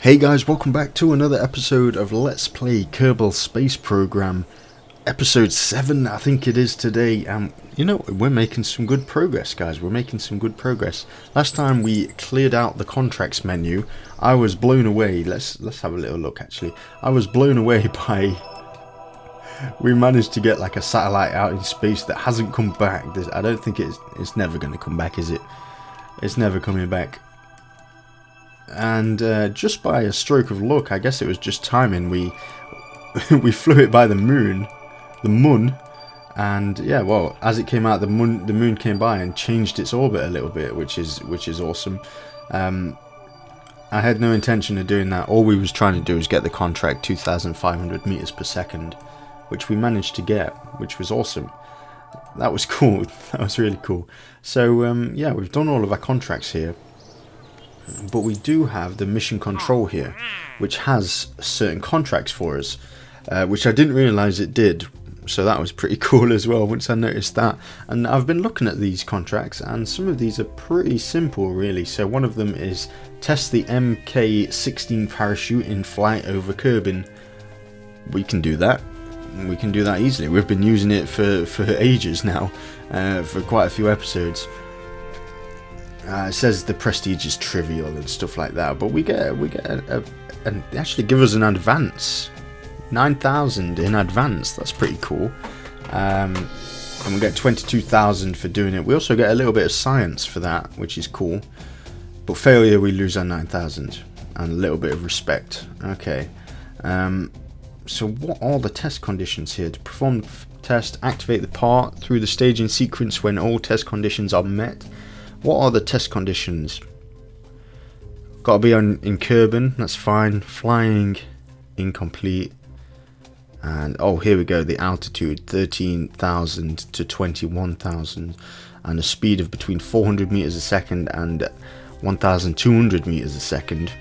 Hey guys, welcome back to another episode of Let's Play Kerbal Space Program, episode 7 I think it is today. You know, we're making some good progress, guys. We're making some good progress. Last time we cleared out the contracts menu, I was blown away. Let's have a little look actually. I was blown away by... We managed to get like a satellite out in space that hasn't come back. I don't think it's never going to come back, is it? It's never coming back. And just by a stroke of luck, I guess it was just timing, we flew it by the moon, and yeah, well, as it came out, the moon came by and changed its orbit a little bit, which is awesome. I had no intention of doing that. All we was trying to do was get the contract 2,500 meters per second, which we managed to get, which was awesome. That was cool. That was really cool. So yeah, we've done all of our contracts here. But we do have the mission control here, which has certain contracts for us, which I didn't realise it did. So that was pretty cool as well once I noticed that. And I've been looking at these contracts, and some of these are pretty simple really. So one of them is test the MK16 parachute in flight over Kerbin. We can do that. We can do that easily. We've been using it for ages now, for quite a few episodes. It says the prestige is trivial and stuff like that, but we get and they actually give us an advance, 9,000 in advance. That's pretty cool. And we get 22,000 for doing it. We also get a little bit of science for that, which is cool. But failure, we lose our 9,000 and a little bit of respect. Okay. So what are the test conditions here? To perform the test, activate the part through the staging sequence when all test conditions are met. What are the test conditions? Got to be in Kerbin, that's fine. Flying, incomplete. And oh, here we go. The altitude, 13,000 to 21,000, and a speed of between 400 meters a second and 1,200 meters a second.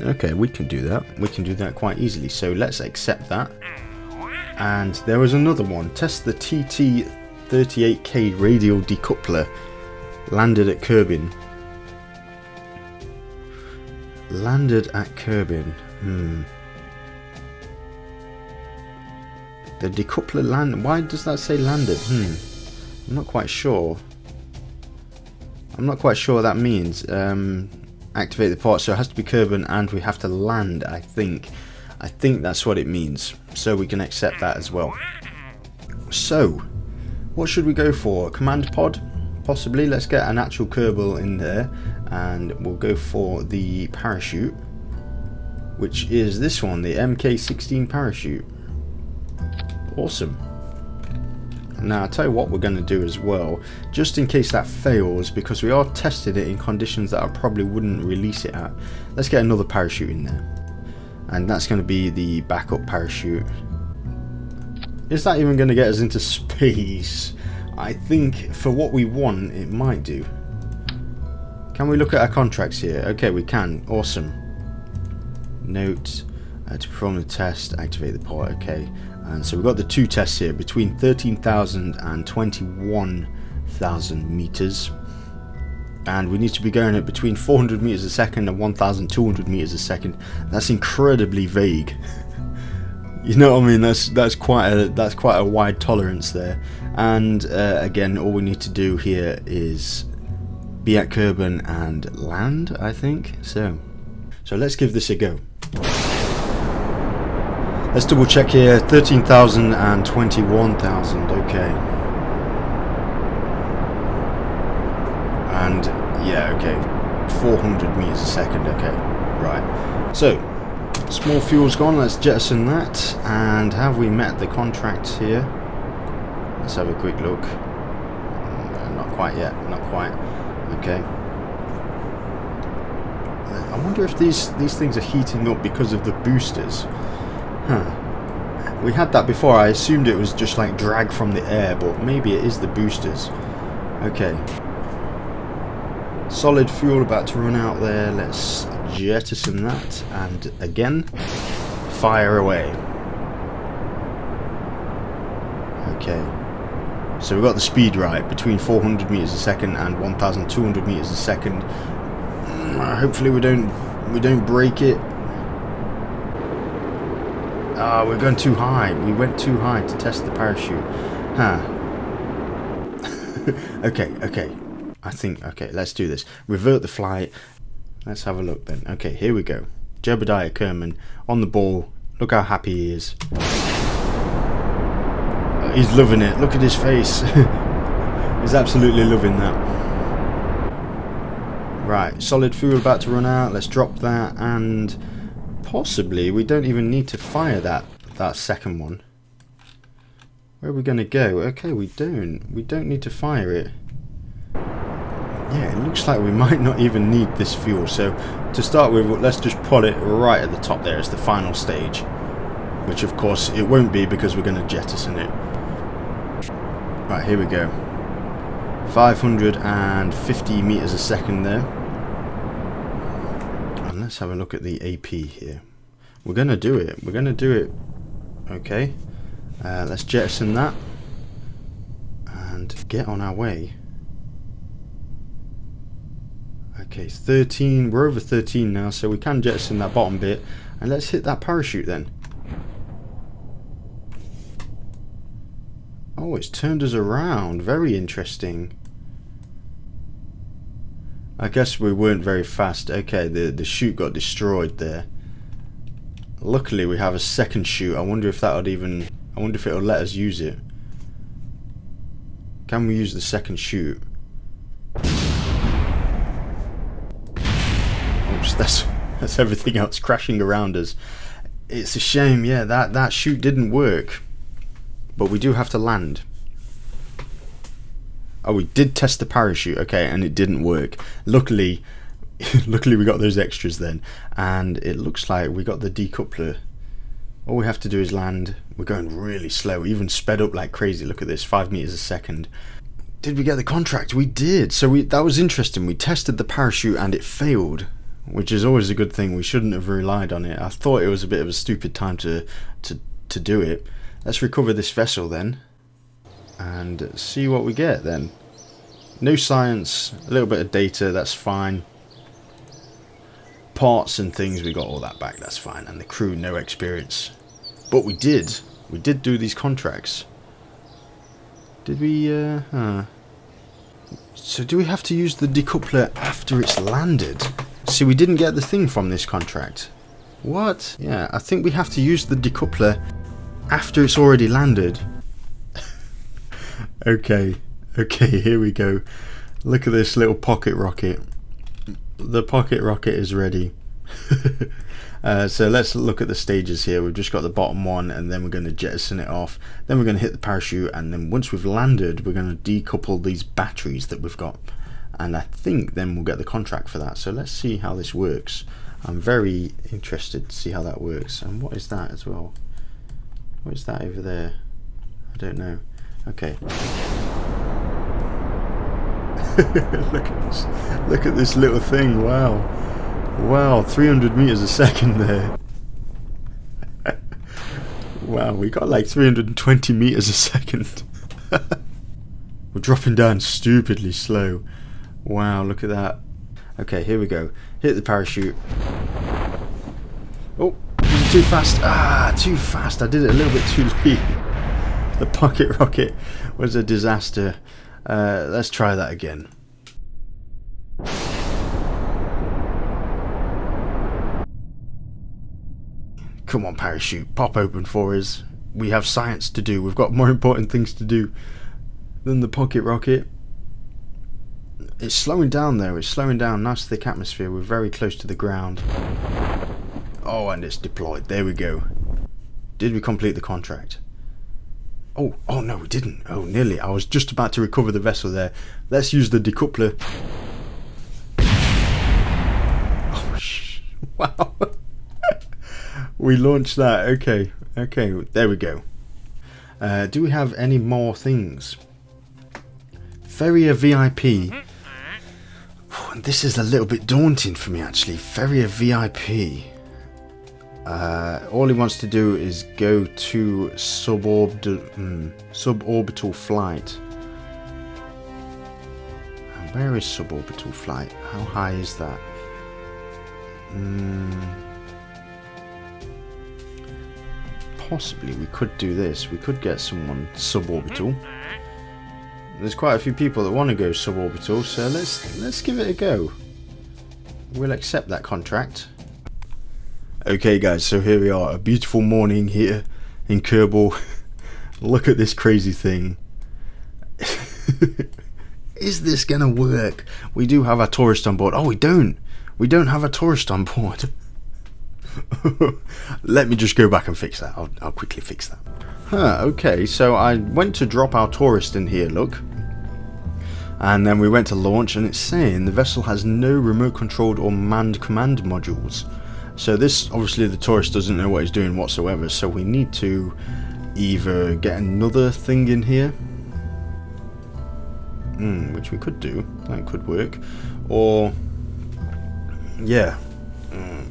Okay, we can do that. We can do that quite easily. So let's accept that. And there was another one. Test the TT38K radial decoupler. Landed at Kerbin. Landed at Kerbin. The decoupler land. Why does that say landed? I'm not quite sure. I'm not quite sure what that means. Activate the part. So it has to be Kerbin, and we have to land. I think that's what it means. So we can accept that as well. So, what should we go for? Command pod? Possibly. Let's get an actual Kerbal in there, and we'll go for the parachute, which is this one, the MK16 parachute. Awesome. Now I'll tell you what we're going to do as well, just in case that fails, because we are testing it in conditions that I probably wouldn't release it at. Let's get another parachute in there, and that's going to be the backup parachute. Is that even going to get us into space? I think for what we want, it might do. Can we look at our contracts here? Okay, we can. Awesome. Note, to perform the test, activate the part. Okay, and so we've got the two tests here, between 13,000 and 21,000 meters. And we need to be going at between 400 meters a second and 1,200 meters a second. That's incredibly vague. You know what I mean? That's quite a wide tolerance there. And again, all we need to do here is be at Kerbin and land, I think. So let's give this a go. Let's double check here. 13,000 and 21,000. Okay. And yeah, okay. 400 meters a second. Okay. Right. So. Small fuel's gone, let's jettison that. And have we met the contract here? Let's have a quick look. Not quite yet, not quite. Okay. I wonder if these things are heating up because of the boosters. We had that before. I assumed it was just like drag from the air, but maybe it is the boosters. Okay. Solid fuel about to run out there. Let's jettison that, and again, fire away. Okay, so we've got the speed right, between 400 meters a second and 1,200 meters a second. Hopefully we don't We don't break it. Ah, we're going too high. We went too high to test the parachute. Huh. Okay. I think, okay, let's do this. Revert the flight. Let's have a look then. Okay, here we go. Jebediah Kerman on the ball. Look how happy he is. He's loving it. Look at his face. He's absolutely loving that. Right, solid fuel about to run out. Let's drop that, and possibly we don't even need to fire that second one. Where are we going to go? Okay, we don't need to fire it. Yeah, it looks like we might not even need this fuel. So to start with, let's just put it right at the top there as the final stage, which of course it won't be because we're going to jettison it. Right, here we go. 550 meters a second there. And let's have a look at the AP here. We're going to do it. Okay. Let's jettison that and get on our way. Okay, 13. We're over 13 now, so we can jettison that bottom bit. And let's hit that parachute then. Oh, it's turned us around. Very interesting. I guess we weren't very fast. Okay, the chute got destroyed there. Luckily, we have a second chute. I wonder if it'll let us use it. Can we use the second chute? Oops, that's everything else crashing around us. It's a shame, yeah, that chute didn't work. But we do have to land. Oh, we did test the parachute, okay, and it didn't work. Luckily we got those extras then, and it looks like we got the decoupler. All we have to do is land. We're going really slow, even sped up like crazy. Look at this, 5 meters a second. Did we get the contract? We did. So that was interesting. We tested the parachute and it failed, which is always a good thing. We shouldn't have relied on it. I thought it was a bit of a stupid time to do it. Let's recover this vessel then and see what we get then. No science, a little bit of data, that's fine. Parts and things, we got all that back, that's fine. And the crew, no experience. But we did do these contracts. Did we, So do we have to use the decoupler after it's landed? See, we didn't get the thing from this contract. What? Yeah, I think we have to use the decoupler after it's already landed. Okay, here we go. Look at this little pocket rocket. The pocket rocket is ready. So let's look at the stages here. We've just got the bottom one, and then we're going to jettison it off. Then we're going to hit the parachute, and then once we've landed, we're going to decouple these batteries that we've got. And I think then we'll get the contract for that. So let's see how this works. I'm very interested to see how that works. And what is that as well? What is that over there? I don't know. Okay. Look at this little thing. Wow, 300 meters a second there. Wow, we got like 320 meters a second. We're dropping down stupidly slow. Wow, look at that. Okay, here we go. Hit the parachute. Oh, too fast. Ah, too fast. I did it a little bit too late. The pocket rocket was a disaster. Let's try that again. Come on, parachute, pop open for us. We have science to do. We've got more important things to do than the pocket rocket. It's slowing down though. It's slowing down. Nice thick atmosphere. We're very close to the ground. Oh, and it's deployed. There we go. Did we complete the contract? Oh no, we didn't. Oh, nearly. I was just about to recover the vessel there. Let's use the decoupler. Oh, wow. We launched that. Okay, there we go. Do we have any more things? Ferrier VIP. This is a little bit daunting for me actually. Ferrier VIP. All he wants to do is go to suborbital flight. And where is suborbital flight? How high is that? Possibly we could do this. We could get someone suborbital. There's quite a few people that want to go suborbital, so let's give it a go. We'll accept that contract. Okay guys, so here we are, a beautiful morning here in Kerbal. Look at this crazy thing. Is this gonna work? We do have a tourist on board. Oh, we don't have a tourist on board. Let me just go back and fix that. I'll quickly fix that. Okay, so I went to drop our tourist in here, look. And then we went to launch, and it's saying the vessel has no remote controlled or manned command modules. So this, obviously the tourist doesn't know what he's doing whatsoever, so we need to either get another thing in here, which we could do, that could work, or yeah,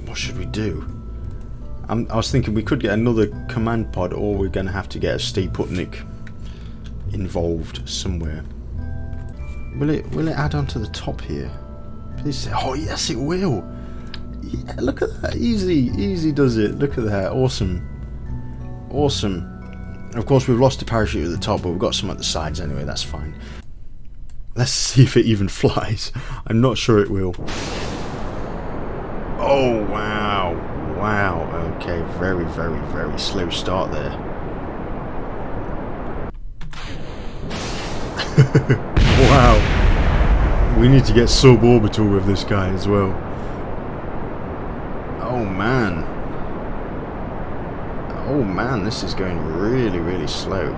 what should we do? I was thinking we could get another command pod, or we're going to have to get a Stay Putnik involved somewhere. Will it add on to the top here? Please say, oh yes it will. Yeah, look at that, easy does it. Look at that, awesome. Of course we've lost the parachute at the top, but we've got some at the sides anyway, that's fine. Let's see if it even flies. I'm not sure it will. Oh wow, okay, very slow start there. Wow, we need to get suborbital with this guy as well. Oh man, this is going really slow.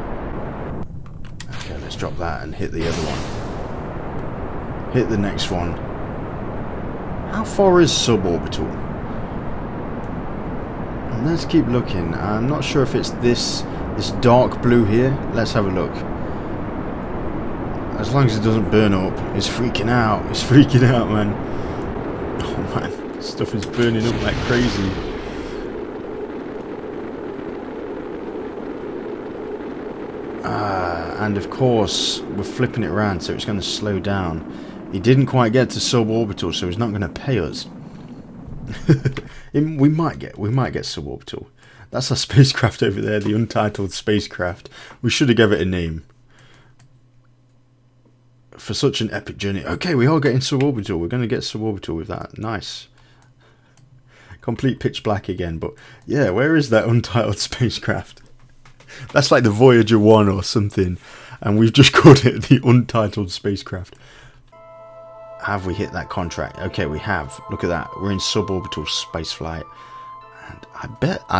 Okay, let's drop that and hit the other one. Hit the next one. How far is suborbital? Let's keep looking. I'm not sure if it's this dark blue here. Let's have a look. As long as it doesn't burn up. It's freaking out. It's freaking out, man. Oh man, this stuff is burning up like crazy. And of course, we're flipping it around, so it's going to slow down. He didn't quite get to suborbital, so he's not going to pay us. we might get suborbital. That's our spacecraft over there, the untitled spacecraft. We should have given it a name. For such an epic journey. Okay, we are getting suborbital. We're going to get suborbital with that. Nice. Complete pitch black again, but yeah, where is that untitled spacecraft? That's like the Voyager 1 or something, and we've just called it the untitled spacecraft. Have we hit that contract? Okay, we have. Look at that. We're in suborbital spaceflight. And I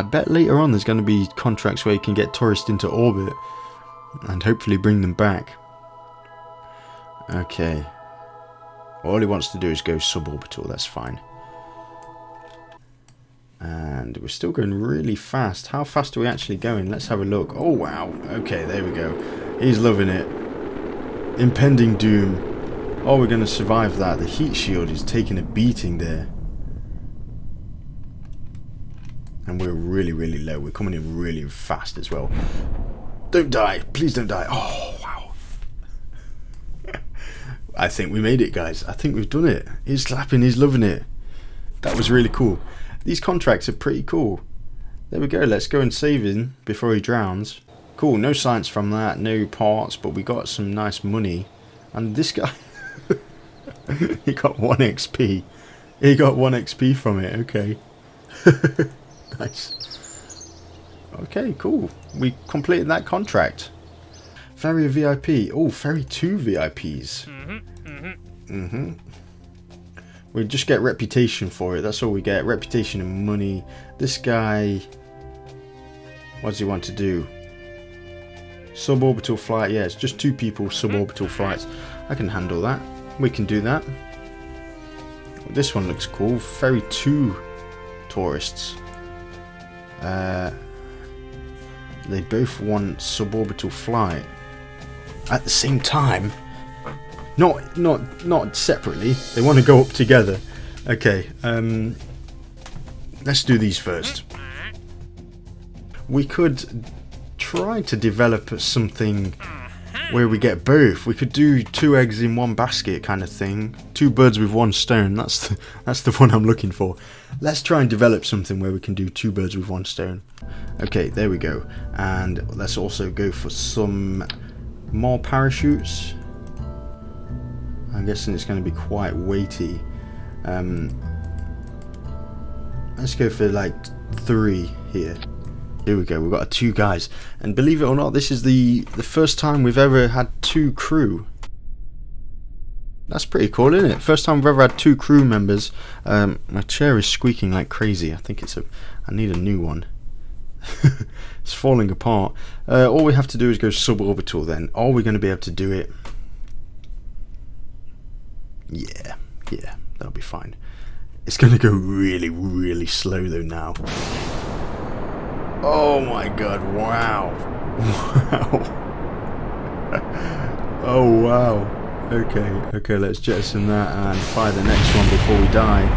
bet later on there's going to be contracts where you can get tourists into orbit and hopefully bring them back. Okay. All he wants to do is go suborbital. That's fine. And we're still going really fast. How fast are we actually going? Let's have a look. Oh, wow. Okay, there we go. He's loving it. Impending doom. Oh, we're going to survive that. The heat shield is taking a beating there. And we're really low. We're coming in really fast as well. Don't die. Please don't die. Oh, wow. I think we made it, guys. I think we've done it. He's clapping. He's loving it. That was really cool. These contracts are pretty cool. There we go. Let's go and save him before he drowns. Cool. No science from that. No parts. But we got some nice money. And this guy... he got 1 XP. He got 1 XP from it. Okay. Nice. Okay, cool. We completed that contract. Ferry VIP. Oh, ferry 2 VIPs. We just get reputation for it. That's all we get. Reputation and money. This guy... what does he want to do? Suborbital flight. Yeah, it's just 2 people suborbital flights. I can handle that. We can do that. This one looks cool. Ferry 2 tourists. They both want suborbital flight at the same time. Not separately. They want to go up together. Okay. Let's do these first. We could try to develop something where we get both. We could do 2 eggs in one basket kind of thing. 2 birds with 1 stone. That's the one I'm looking for. Let's try and develop something where we can do 2 birds with 1 stone. Okay, there we go. And let's also go for some more parachutes. I'm guessing it's going to be quite weighty. Let's go for like 3 here. Here we go, we've got 2 guys, and believe it or not, this is the first time we've ever had 2 crew. That's pretty cool, isn't it? First time we've ever had 2 crew members. My chair is squeaking like crazy. I think I need a new one. It's falling apart. All we have to do is go suborbital then. Are we going to be able to do it? Yeah, that'll be fine. It's going to go really, really slow though now. Oh my god, wow. Wow. Oh wow. Okay, let's jettison that and fire the next one before we die.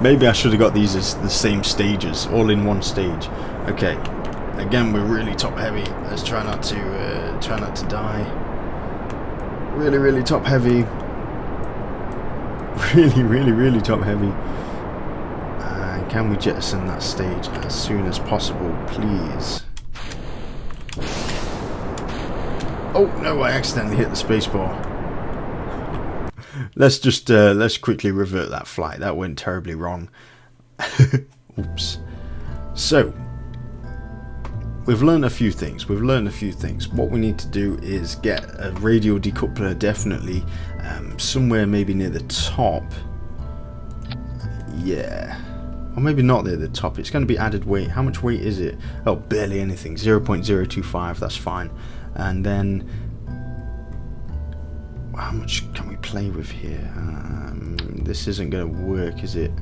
Maybe I should have got these as the same stages, all in one stage. Okay, again we're really top heavy. Let's try not to die. Really, really top heavy. Really top heavy. Can we jettison that stage as soon as possible, please? Oh no, I accidentally hit the spacebar. Let's quickly revert that flight. That went terribly wrong. Oops. So we've learned a few things. What we need to do is get a radial decoupler, definitely, somewhere maybe near the top. Yeah. Or maybe not near the top. It's going to be added weight. How much weight is it? Oh, barely anything. 0.025. That's fine. And then, how much can we play with here? This isn't going to work, is it?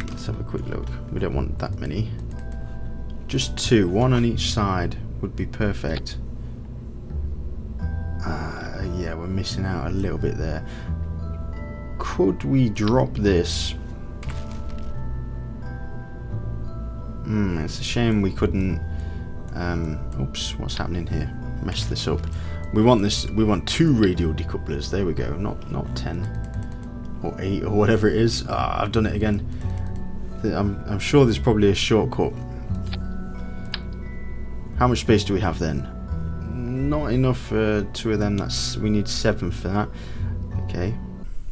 Let's have a quick look. We don't want that many. Just 2. 1 on each side would be perfect. Yeah, we're missing out a little bit there. Could we drop this? It's a shame we couldn't. Oops, what's happening here? Messed this up. We want this. We want 2 radial decouplers. There we go. Not 10 or 8 or whatever it is. I've done it again. I'm sure there's probably a shortcut. How much space do we have then? Not enough for 2 of them. We need 7 for that. Okay.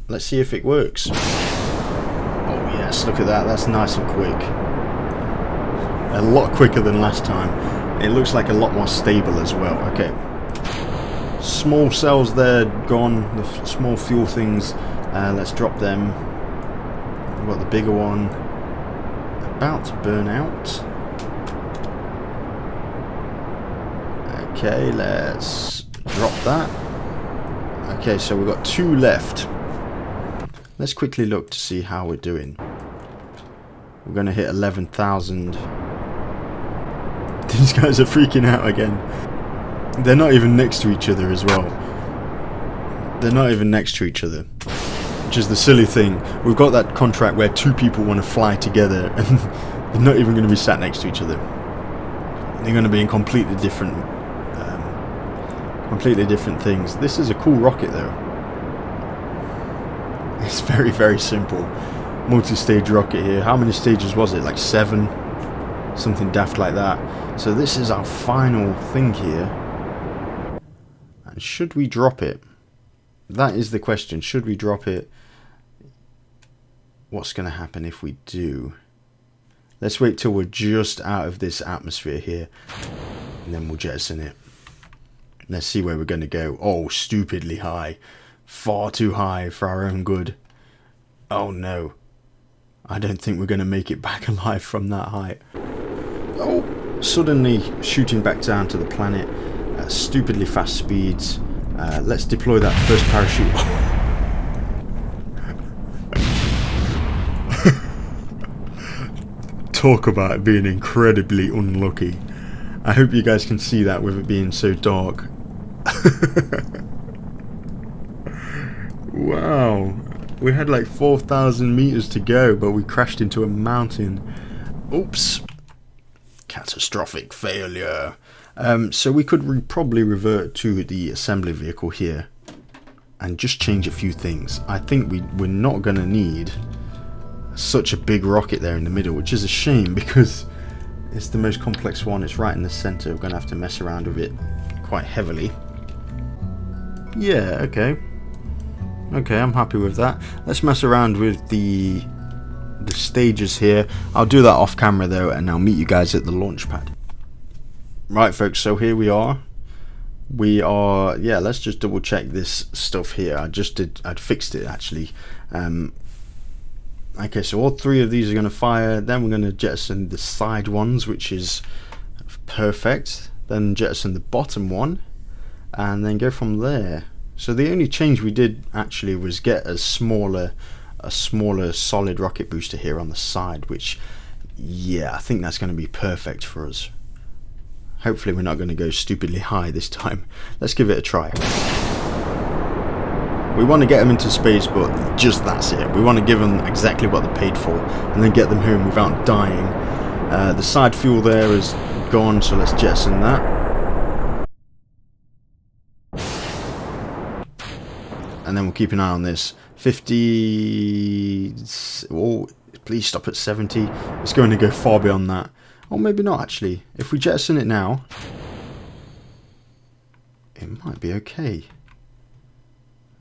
Let's see if it works. Oh yes, look at that. That's nice and quick. A lot quicker than last time. It looks like a lot more stable as well. Okay. Small cells there gone. The small fuel things. Let's drop them. We've got the bigger one about to burn out. Okay, let's drop that. Okay, so we've got 2 left. Let's quickly look to see how we're doing. We're going to hit 11,000. These guys are freaking out again. They're not even next to each other as well. They're not even next to each other. Which is the silly thing. We've got that contract where 2 people want to fly together and they're not even going to be sat next to each other. They're going to be in completely different things. This is a cool rocket though. It's very, very simple. Multi-stage rocket here. How many stages was it? Like 7? Something daft like that. So this is our final thing here. And should we drop it? That is the question. Should we drop it? What's going to happen if we do? Let's wait till we're just out of this atmosphere here. And then we'll jettison it. Let's see where we're going to go. Oh, stupidly high. Far too high for our own good. Oh no. I don't think we're going to make it back alive from that height. Oh, suddenly shooting back down to the planet at stupidly fast speeds. Let's deploy that first parachute. Talk about being incredibly unlucky. I hope you guys can see that with it being so dark. Wow. We had like 4,000 meters to go, but we crashed into a mountain. Oops. Catastrophic failure. So we could probably revert to the assembly vehicle here and just change a few things. I think we're not going to need such a big rocket there in the middle, which is a shame because it's the most complex one. It's right in the center. We're going to have to mess around with it quite heavily. Yeah, okay. Okay, I'm happy with that. Let's mess around with the stages here. I'll do that off camera though, and I'll meet you guys at the launch pad. Right folks, so here we are. Yeah, let's just double check this stuff here. I'd fixed it actually. Okay, so all three of these are going to fire. Then we're going to jettison the side ones, which is perfect. Then jettison the bottom one, and then go from there. So the only change we did actually was get a smaller solid rocket booster here on the side, which, yeah, I think that's going to be perfect for us. Hopefully we're not going to go stupidly high this time. Let's give it a try. We want to get them into space, but just that's it. We want to give them exactly what they paid for and then get them home without dying. The side fuel there is gone, so let's jettison that. And then we'll keep an eye on this. 50... Oh, please stop at 70. It's going to go far beyond that. Or maybe not, actually. If we jettison it now, it might be okay.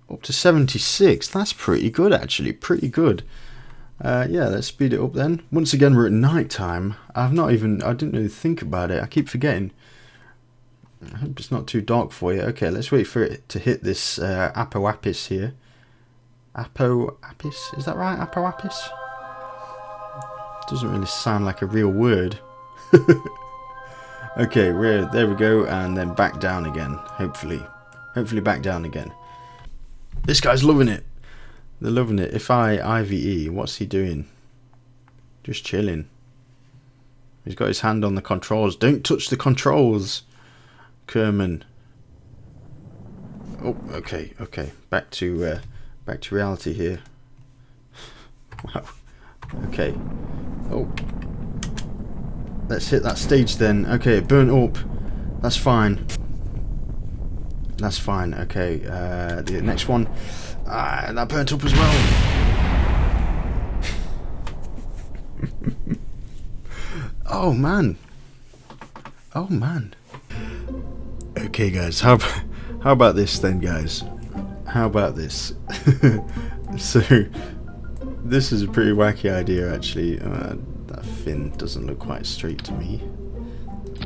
Up to 76. That's pretty good, actually. Pretty good. Yeah, let's speed it up then. Once again, we're at night time. I didn't really think about it. I keep forgetting. I hope it's not too dark for you. Okay, let's wait for it to hit this Apoapis here. Apoapis? Is that right? Apoapis? Doesn't really sound like a real word. Okay, there we go, and then back down again. Hopefully back down again. This guy's loving it. They're loving it. If I IVE, what's he doing? Just chilling. He's got his hand on the controls. Don't touch the controls, Kerman. Oh, okay. Back to reality here. Wow. Okay. Oh. Let's hit that stage then. Okay, it burnt up. That's fine. That's fine. Okay, the next one. That burnt up as well. Oh man. Oh man. Okay guys, how about this then, guys? How about this? So this is a pretty wacky idea actually. That fin doesn't look quite straight to me.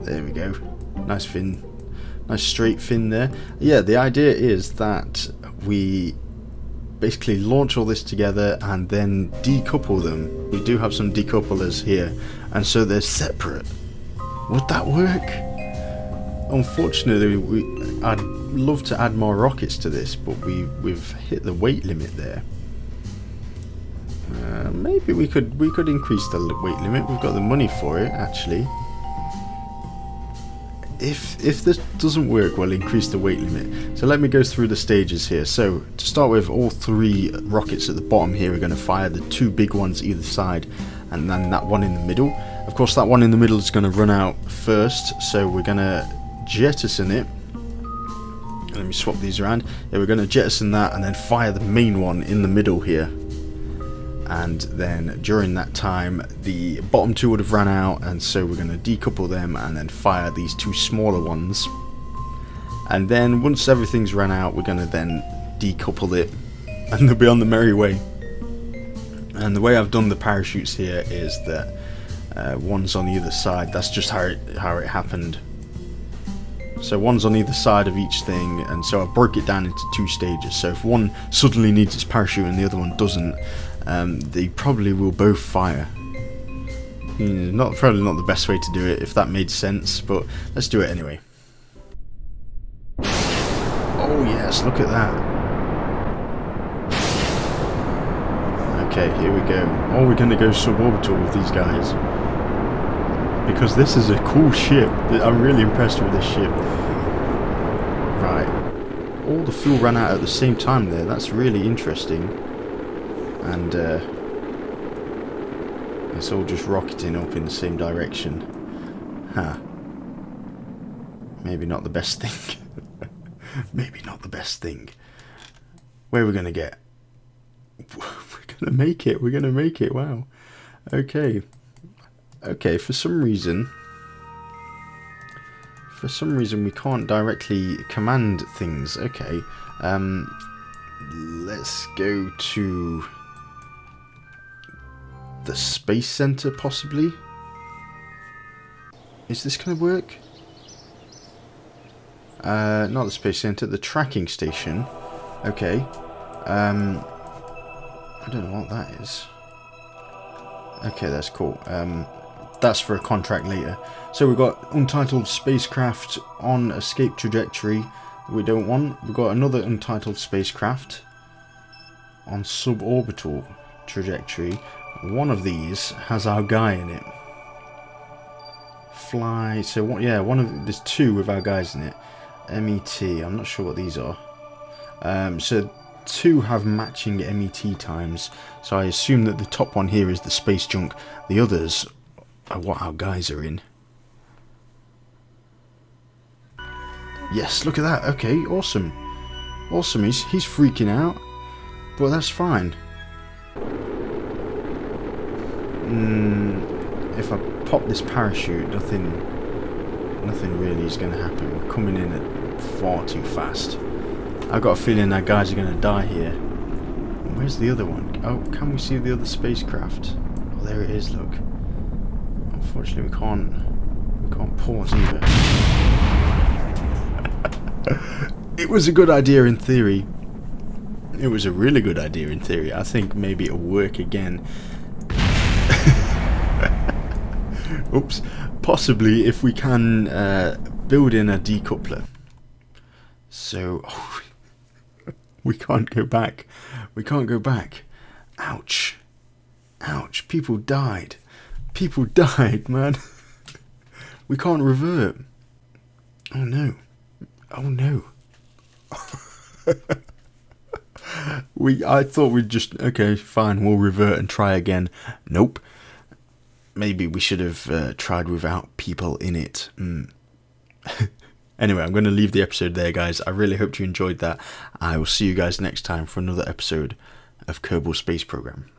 There we go. Nice fin. Nice straight fin there. Yeah, the idea is that we basically launch all this together and then decouple them. We do have some decouplers here, and so they're separate. Would that work? Unfortunately, I'd love to add more rockets to this, but we've hit the weight limit there. Maybe we could increase the weight limit. We've got the money for it, actually. If this doesn't work, we'll increase the weight limit. So let me go through the stages here. So to start with, all three rockets at the bottom here are going to fire, the two big ones either side, and then that one in the middle. Of course, that one in the middle is going to run out first, so we're going to jettison it. Let me swap these around. Yeah, we're going to jettison that and then fire the main one in the middle here. And then during that time, the bottom two would have run out, and so we're going to decouple them and then fire these two smaller ones. And then once everything's run out, we're going to then decouple it, and they'll be on the merry way. And the way I've done the parachutes here is that one's on either side. That's just how it happened. So one's on either side of each thing, and so I broke it down into two stages. So if one suddenly needs its parachute and the other one doesn't, they probably will both fire. Probably not the best way to do it, if that made sense, but let's do it anyway. Oh yes, look at that. Okay, here we go. Oh, we're going to go suborbital with these guys, because this is a cool ship. I'm really impressed with this ship. Right. All the fuel ran out at the same time there. That's really interesting. And it's all just rocketing up in the same direction. Huh. Maybe not the best thing. Maybe not the best thing. Where are we going to get? We're going to make it. We're going to make it. Wow. Okay. Okay, for some reason we can't directly command things. Okay. Let's go to the space center, possibly. Is this going to work? Not the space center, the tracking station. Okay. I don't know what that is. Okay, that's cool. That's for a contract later. So we've got untitled spacecraft on escape trajectory we don't want. We've got another untitled spacecraft on suborbital trajectory. One of these has our guy in it. Fly. So what? Yeah, there's two with our guys in it. MET. I'm not sure what these are. So two have matching MET times. So I assume that the top one here is the space junk. The others are what our guys are in. Yes, look at that. Okay, awesome. Awesome. He's freaking out, but that's fine. If I pop this parachute, nothing really is going to happen. We're coming in at far too fast. I've got a feeling our guys are going to die here. Where's the other one? Oh, can we see the other spacecraft? Oh, there it is. Look. Unfortunately, we can't pause either. It was a good idea in theory. It was a really good idea in theory. I think maybe it'll work again. Oops. Possibly if we can build in a decoupler. So we can't go back. We can't go back. Ouch. Ouch. People died. People died, man. We can't revert. Oh no. Oh no. I thought we'd just, okay, fine, we'll revert and try again. Nope. Maybe we should have tried without people in it. Anyway, I'm going to leave the episode there, guys. I really hope you enjoyed that. I will see you guys next time for another episode of Kerbal Space Program.